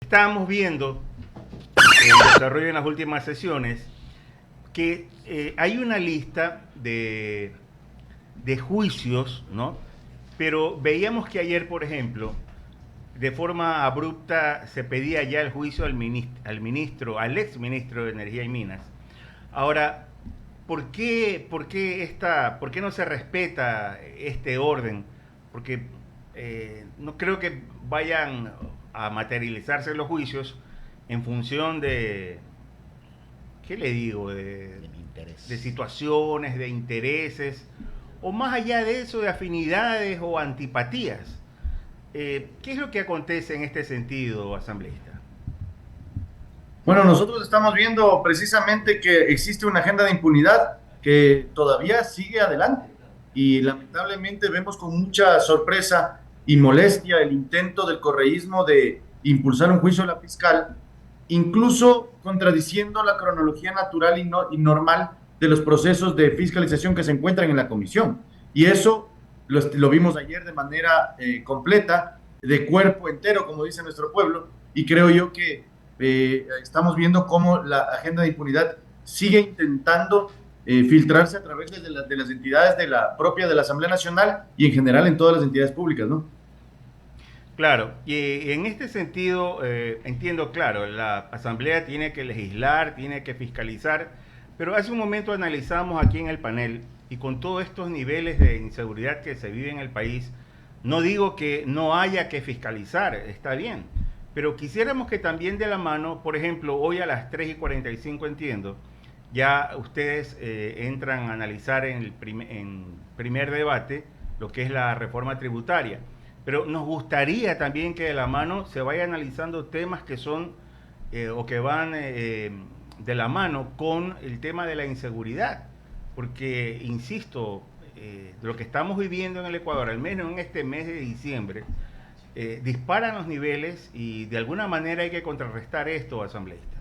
Estábamos viendo el desarrollo en las últimas sesiones que hay una lista de juicios, ¿no? Pero veíamos que ayer, por ejemplo, de forma abrupta se pedía ya el juicio al ex ministro de Energía y Minas. Ahora, ¿por qué no se respeta este orden? Porque no creo que vayan a materializarse los juicios en función de, ¿qué le digo? De situaciones, de intereses, o más allá de eso, de afinidades o antipatías. ¿Qué es lo que acontece en este sentido, asambleísta? Bueno, nosotros estamos viendo precisamente que existe una agenda de impunidad que todavía sigue adelante y lamentablemente vemos con mucha sorpresa y molestia el intento del correísmo de impulsar un juicio a la fiscal, incluso contradiciendo la cronología natural y normal de los procesos de fiscalización que se encuentran en la comisión. Y eso lo vimos ayer de manera completa, de cuerpo entero, como dice nuestro pueblo, y creo yo que estamos viendo cómo la agenda de impunidad sigue intentando filtrarse a través de las entidades de la propia de la Asamblea Nacional y en general en todas las entidades públicas, ¿no? Claro, y en este sentido entiendo, claro, la Asamblea tiene que legislar, tiene que fiscalizar, pero hace un momento analizamos aquí en el panel y con todos estos niveles de inseguridad que se vive en el país, no digo que no haya que fiscalizar, está bien, pero quisiéramos que también de la mano, por ejemplo, hoy a las 3:45 entiendo, ya ustedes entran a analizar en primer debate lo que es la reforma tributaria. Pero nos gustaría también que de la mano se vaya analizando temas que son o que van de la mano con el tema de la inseguridad. Porque, insisto, lo que estamos viviendo en el Ecuador, al menos en este mes de diciembre, disparan los niveles y de alguna manera hay que contrarrestar esto, asambleísta.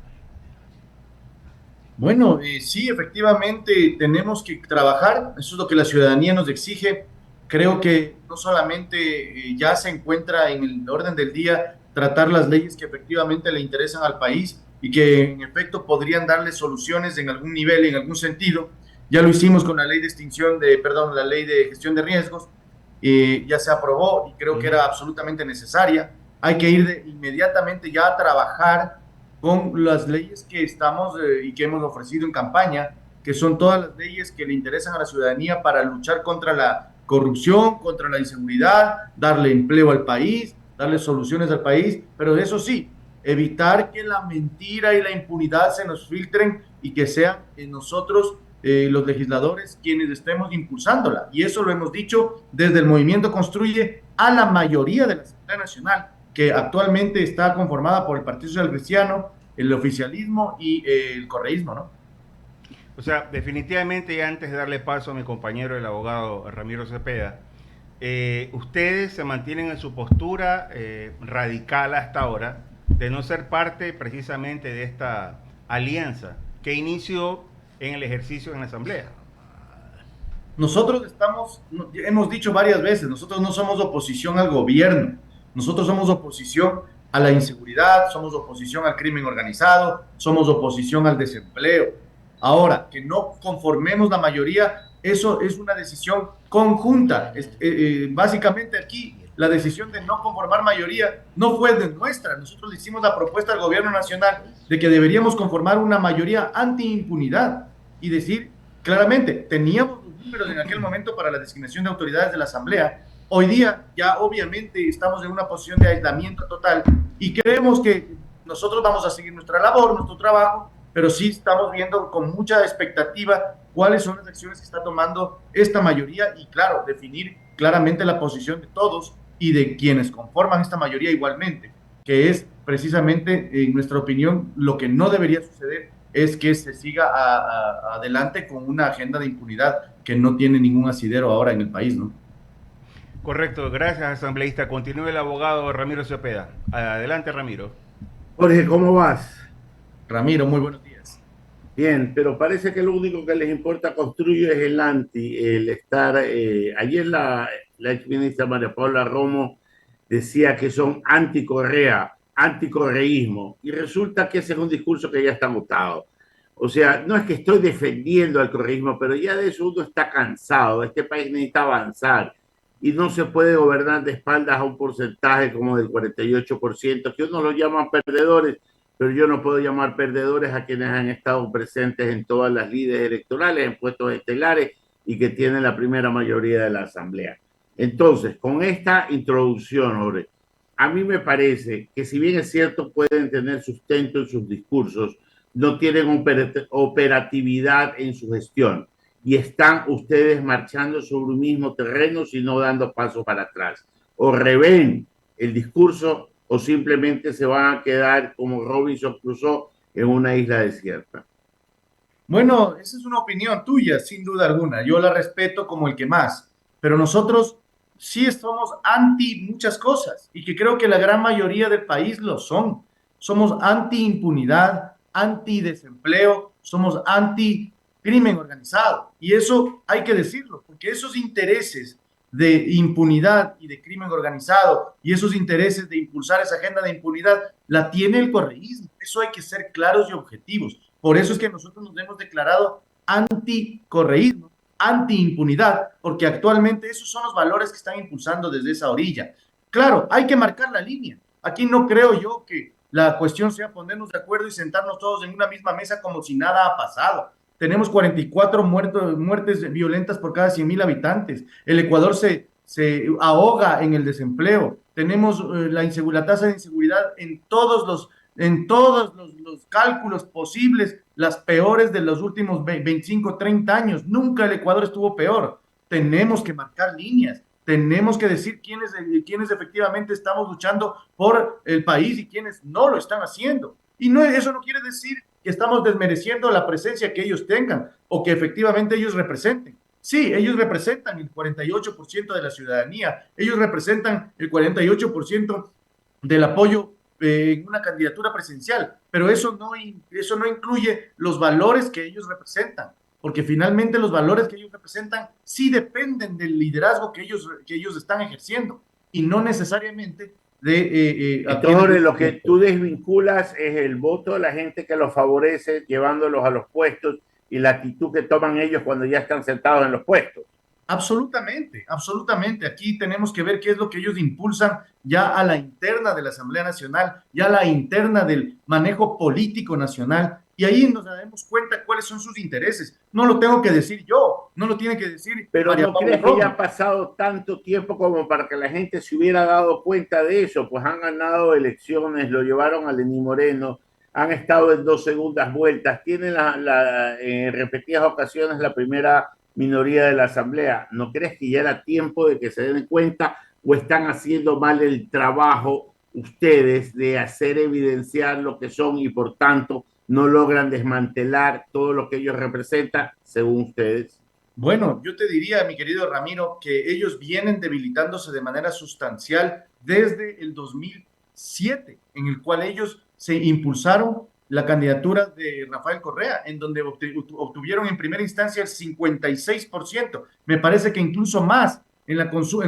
Bueno, sí, efectivamente tenemos que trabajar, eso es lo que la ciudadanía nos exige. Creo que no solamente ya se encuentra en el orden del día tratar las leyes que efectivamente le interesan al país y que en efecto podrían darle soluciones en algún nivel, en algún sentido. Ya lo hicimos con la ley de extinción de, perdón, la ley de gestión de riesgos, ya se aprobó y creo Uh que -huh. era absolutamente necesaria. Hay que ir inmediatamente ya a trabajar con las leyes que estamos y que hemos ofrecido en campaña, que son todas las leyes que le interesan a la ciudadanía para luchar contra la corrupción, contra la inseguridad, darle empleo al país, darle soluciones al país, pero eso sí, evitar que la mentira y la impunidad se nos filtren y que sean nosotros los legisladores quienes estemos impulsándola. Y eso lo hemos dicho desde el movimiento Construye a la mayoría de la Asamblea Nacional, que actualmente está conformada por el Partido Social Cristiano, el oficialismo y el correísmo, ¿no? O sea, definitivamente, y antes de darle paso a mi compañero, el abogado Ramiro Cepeda, ustedes se mantienen en su postura radical hasta ahora de no ser parte precisamente de esta alianza que inició en el ejercicio en la Asamblea. Nosotros hemos dicho varias veces, nosotros no somos oposición al gobierno, nosotros somos oposición a la inseguridad, somos oposición al crimen organizado, somos oposición al desempleo. Ahora, que no conformemos la mayoría, eso es una decisión conjunta. Básicamente aquí la decisión de no conformar mayoría no fue de nuestra. Nosotros le hicimos la propuesta al gobierno nacional de que deberíamos conformar una mayoría anti-impunidad y decir claramente, teníamos los números en aquel momento para la designación de autoridades de la Asamblea. Hoy día ya obviamente estamos en una posición de aislamiento total y creemos que nosotros vamos a seguir nuestra labor, nuestro trabajo, pero sí estamos viendo con mucha expectativa cuáles son las acciones que está tomando esta mayoría y, claro, definir claramente la posición de todos y de quienes conforman esta mayoría igualmente, que es precisamente, en nuestra opinión, lo que no debería suceder es que se siga adelante con una agenda de impunidad que no tiene ningún asidero ahora en el país, ¿no? Correcto, gracias asambleísta. Continúe el abogado Ramiro Cepeda. Adelante, Ramiro. Jorge, ¿cómo vas? Ramiro, muy buenos días. Bien, pero parece que lo único que les importa construir es el anti, el estar. Ayer la exministra María Paula Romo decía que son anti-Correa, anticorreísmo, y resulta que ese es un discurso que ya está agotado. O sea, no es que estoy defendiendo al correísmo, pero ya de eso uno está cansado. Este país necesita avanzar y no se puede gobernar de espaldas a un porcentaje como del 48%, que uno lo llama perdedores, pero yo no puedo llamar perdedores a quienes han estado presentes en todas las lides electorales, en puestos estelares y que tienen la primera mayoría de la Asamblea. Entonces, con esta introducción, Jorge, a mí me parece que si bien es cierto pueden tener sustento en sus discursos, no tienen operatividad en su gestión y están ustedes marchando sobre un mismo terreno, sino dando paso para atrás. O revén el discurso o simplemente se van a quedar como Robinson Crusoe en una isla desierta. Bueno, esa es una opinión tuya, sin duda alguna. Yo la respeto como el que más, pero nosotros sí somos anti muchas cosas y que creo que la gran mayoría del país lo son. Somos anti impunidad, anti desempleo, somos anti crimen organizado y eso hay que decirlo, porque esos intereses de impunidad y de crimen organizado y esos intereses de impulsar esa agenda de impunidad la tiene el correísmo. Eso hay que ser claros y objetivos. Por eso es que nosotros nos hemos declarado anticorreísmo, antiimpunidad, porque actualmente esos son los valores que están impulsando desde esa orilla. Claro, hay que marcar la línea. Aquí no creo yo que la cuestión sea ponernos de acuerdo y sentarnos todos en una misma mesa como si nada ha pasado. Tenemos 44 muertes violentas por cada 100.000 habitantes. El Ecuador se ahoga en el desempleo. Tenemos la tasa de inseguridad en todos los cálculos posibles, las peores de los últimos 25, 30 años. Nunca el Ecuador estuvo peor. Tenemos que marcar líneas, tenemos que decir quiénes efectivamente estamos luchando por el país y quiénes no lo están haciendo. Y no, eso no quiere decir que estamos desmereciendo la presencia que ellos tengan o que efectivamente ellos representen. Sí, ellos representan el 48% de la ciudadanía, ellos representan el 48% del apoyo en una candidatura presidencial, pero eso no incluye los valores que ellos representan, porque finalmente los valores que ellos representan sí dependen del liderazgo que ellos están ejerciendo y no necesariamente Entonces, lo que tú desvinculas es el voto de la gente que los favorece, llevándolos a los puestos y la actitud que toman ellos cuando ya están sentados en los puestos. Absolutamente, absolutamente. Aquí tenemos que ver qué es lo que ellos impulsan ya a la interna de la Asamblea Nacional, ya a la interna del manejo político nacional, y ahí nos daremos cuenta cuáles son sus intereses. No lo tengo que decir yo, no lo tiene que decir Pero María ¿no Paula crees que ya Romo. ha pasado tanto tiempo como para que la gente se hubiera dado cuenta de eso? Pues han ganado elecciones, lo llevaron a Lenín Moreno, han estado en dos segundas vueltas, tienen en repetidas ocasiones la primera minoría de la Asamblea. ¿No crees que ya era tiempo de que se den cuenta o están haciendo mal el trabajo ustedes de hacer evidenciar lo que son y por tanto no logran desmantelar todo lo que ellos representan según ustedes? Bueno, yo te diría, mi querido Ramiro, que ellos vienen debilitándose de manera sustancial desde el 2007, en el cual ellos se impulsaron la candidatura de Rafael Correa, en donde obtuvieron en primera instancia el 56%. Me parece que incluso más. En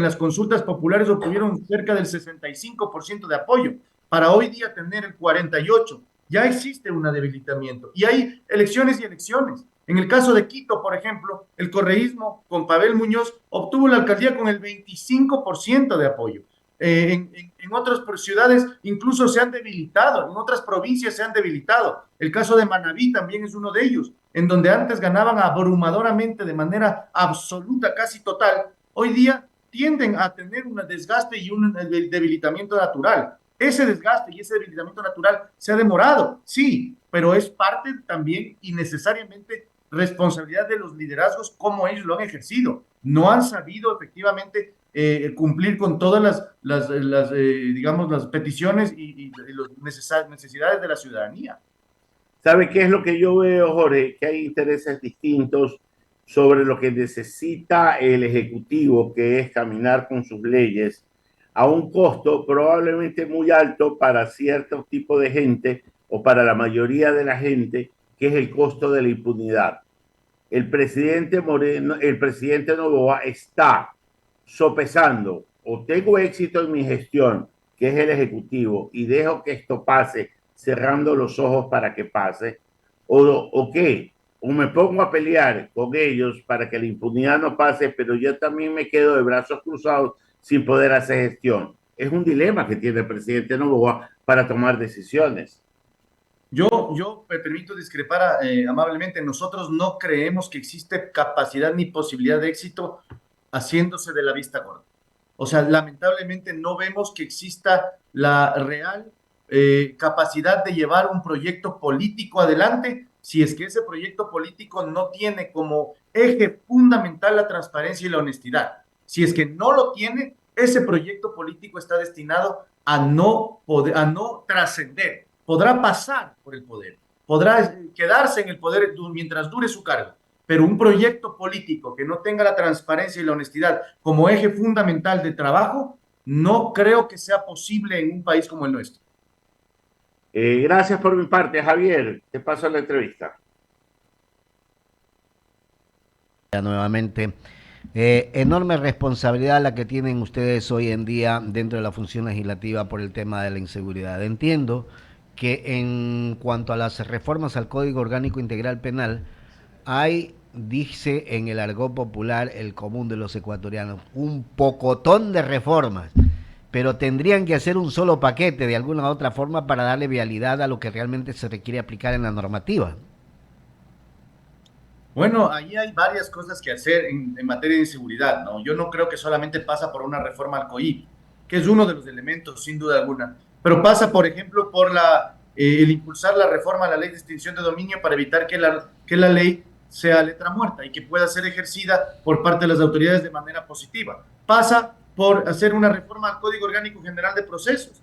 las consultas populares obtuvieron cerca del 65% de apoyo. Para hoy día tener el 48%, ya existe un debilitamiento. Y hay elecciones y elecciones. En el caso de Quito, por ejemplo, el correísmo con Pavel Muñoz obtuvo la alcaldía con el 25% de apoyo. En otras ciudades incluso se han debilitado, en otras provincias se han debilitado. El caso de Manabí también es uno de ellos, en donde antes ganaban abrumadoramente de manera absoluta, casi total, hoy día tienden a tener un desgaste y un debilitamiento natural. Ese desgaste y ese debilitamiento natural se ha demorado, sí, pero es parte también y necesariamente responsabilidad de los liderazgos como ellos lo han ejercido. No han sabido efectivamente cumplir con todas digamos, las peticiones y las necesidades de la ciudadanía. ¿Sabe qué es lo que yo veo, Jorge? Que hay intereses distintos sobre lo que necesita el Ejecutivo, que es caminar con sus leyes a un costo probablemente muy alto para cierto tipo de gente o para la mayoría de la gente, que es el costo de la impunidad. El presidente Noboa está sopesando: o tengo éxito en mi gestión, que es el Ejecutivo, y dejo que esto pase cerrando los ojos para que pase, o qué, o me pongo a pelear con ellos para que la impunidad no pase, pero yo también me quedo de brazos cruzados sin poder hacer gestión. Es un dilema que tiene el presidente Noboa para tomar decisiones. Yo me permito discrepar amablemente. Nosotros no creemos que existe capacidad ni posibilidad de éxito haciéndose de la vista gorda. O sea, lamentablemente no vemos que exista la real capacidad de llevar un proyecto político adelante si es que ese proyecto político no tiene como eje fundamental la transparencia y la honestidad. Si es que no lo tiene, ese proyecto político está destinado a no poder, a no trascender. Podrá pasar por el poder, podrá quedarse en el poder mientras dure su cargo, pero un proyecto político que no tenga la transparencia y la honestidad como eje fundamental de trabajo, no creo que sea posible en un país como el nuestro. Gracias por mi parte, Javier. Te paso la entrevista. Nuevamente, enorme responsabilidad la que tienen ustedes hoy en día dentro de la función legislativa por el tema de la inseguridad. Entiendo que en cuanto a las reformas al Código Orgánico Integral Penal, hay, dice en el argot popular, el común de los ecuatorianos, un pocotón de reformas, pero tendrían que hacer un solo paquete de alguna u otra forma para darle vialidad a lo que realmente se requiere aplicar en la normativa. Bueno, ahí hay varias cosas que hacer en materia de inseguridad, ¿no? Yo no creo que solamente pasa por una reforma al COIP, que es uno de los elementos, sin duda alguna, pero pasa, por ejemplo, por el impulsar la reforma a la ley de extinción de dominio para evitar que la ley sea letra muerta y que pueda ser ejercida por parte de las autoridades de manera positiva. Pasa por hacer una reforma al Código Orgánico General de Procesos.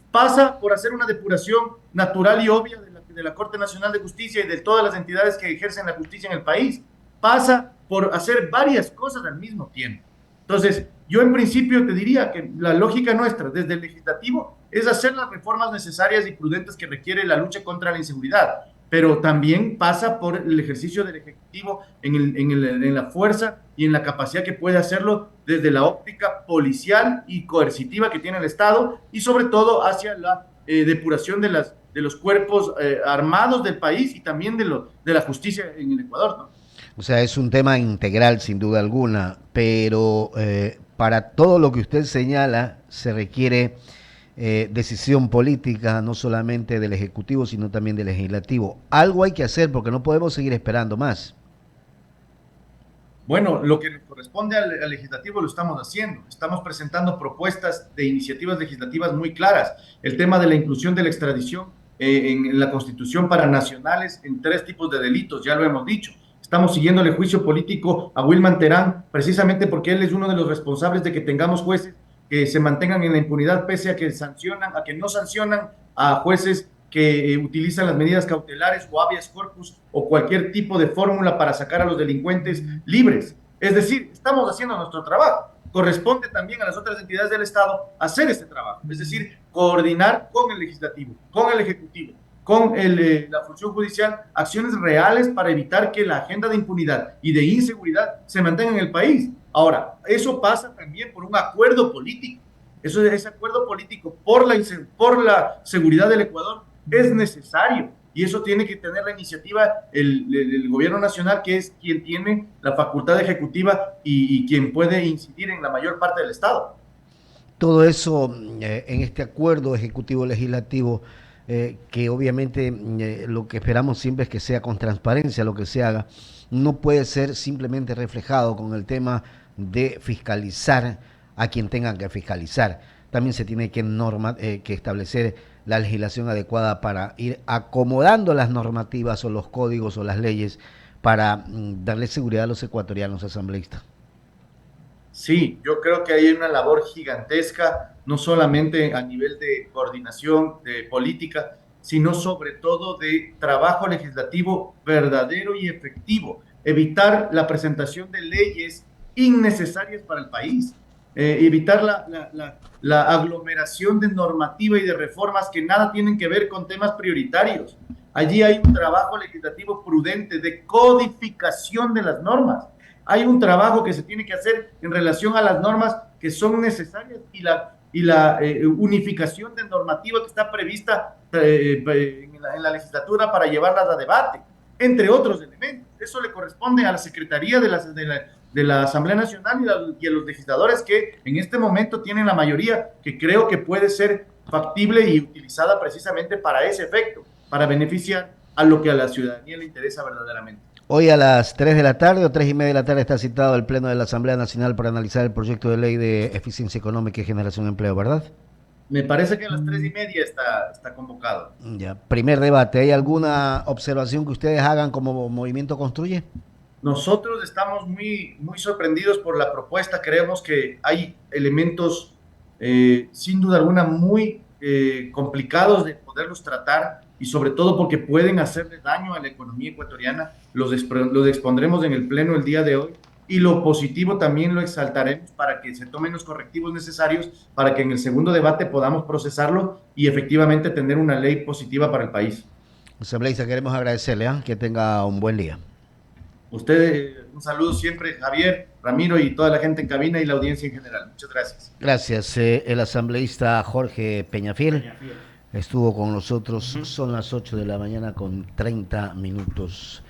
Pasa por hacer una depuración natural y obvia de la Corte Nacional de Justicia y de todas las entidades que ejercen la justicia en el país. Pasa por hacer varias cosas al mismo tiempo. Entonces, yo en principio te diría que la lógica nuestra desde el legislativo es hacer las reformas necesarias y prudentes que requiere la lucha contra la inseguridad, pero también pasa por el ejercicio del Ejecutivo en la fuerza y en la capacidad que puede hacerlo desde la óptica policial y coercitiva que tiene el Estado y sobre todo hacia la depuración de los cuerpos armados del país y también de la justicia en el Ecuador, ¿no? O sea, es un tema integral sin duda alguna, pero para todo lo que usted señala se requiere decisión política, no solamente del Ejecutivo, sino también del Legislativo. Algo hay que hacer porque no podemos seguir esperando más. Bueno, lo que corresponde al legislativo lo estamos haciendo. Estamos presentando propuestas de iniciativas legislativas muy claras. El tema de la inclusión de la extradición en la Constitución para nacionales en 3 tipos de delitos, ya lo hemos dicho. Estamos siguiéndole juicio político a Wilman Terán, precisamente porque él es uno de los responsables de que tengamos jueces que se mantengan en la impunidad pese a que no sancionan a jueces que utilizan las medidas cautelares o habeas corpus o cualquier tipo de fórmula para sacar a los delincuentes libres. Es decir, estamos haciendo nuestro trabajo. Corresponde también a las otras entidades del Estado hacer este trabajo, es decir, coordinar con el legislativo, con el ejecutivo, con la función judicial, acciones reales para evitar que la agenda de impunidad y de inseguridad se mantenga en el país. Ahora, eso pasa también por un acuerdo político. Ese acuerdo político por la seguridad del Ecuador es necesario y eso tiene que tener la iniciativa el gobierno nacional, que es quien tiene la facultad ejecutiva y quien puede incidir en la mayor parte del Estado. Todo eso en este acuerdo ejecutivo-legislativo, que obviamente lo que esperamos siempre es que sea con transparencia lo que se haga, no puede ser simplemente reflejado con el tema de fiscalizar a quien tengan que fiscalizar. También se tiene que establecer la legislación adecuada para ir acomodando las normativas o los códigos o las leyes para darle seguridad a los ecuatorianos asambleístas. Sí, yo creo que hay una labor gigantesca, no solamente a nivel de coordinación de política, sino sobre todo de trabajo legislativo verdadero y efectivo. Evitar la presentación de leyes innecesarias para el país. Evitar la aglomeración de normativa y de reformas que nada tienen que ver con temas prioritarios. Allí hay un trabajo legislativo prudente de codificación de las normas. Hay un trabajo que se tiene que hacer en relación a las normas que son necesarias y la y la unificación de normativa que está prevista en la legislatura para llevarlas a debate, entre otros elementos. Eso le corresponde a la Secretaría de la Asamblea Nacional y a los legisladores que en este momento tienen la mayoría, que creo que puede ser factible y utilizada precisamente para ese efecto, para beneficiar a lo que a la ciudadanía le interesa verdaderamente. Hoy a las 3 de la tarde o 3:30 de la tarde está citado el Pleno de la Asamblea Nacional para analizar el proyecto de ley de eficiencia económica y generación de empleo, ¿verdad? Me parece que a las 3:30 está convocado. Ya, primer debate. ¿Hay alguna observación que ustedes hagan como Movimiento Construye? Nosotros estamos muy sorprendidos por la propuesta. Creemos que hay elementos, sin duda alguna, muy complicados de poderlos tratar y sobre todo porque pueden hacerle daño a la economía ecuatoriana. Los expondremos en el Pleno el día de hoy y lo positivo también lo exaltaremos para que se tomen los correctivos necesarios para que en el segundo debate podamos procesarlo y efectivamente tener una ley positiva para el país. Asambleísta, queremos agradecerle, que tenga un buen día. Usted, un saludo siempre, Javier, Ramiro y toda la gente en cabina y la audiencia en general. Muchas gracias. Gracias. El asambleísta Jorge Peñafiel estuvo con nosotros. Son las 8 de la mañana con 30 minutos.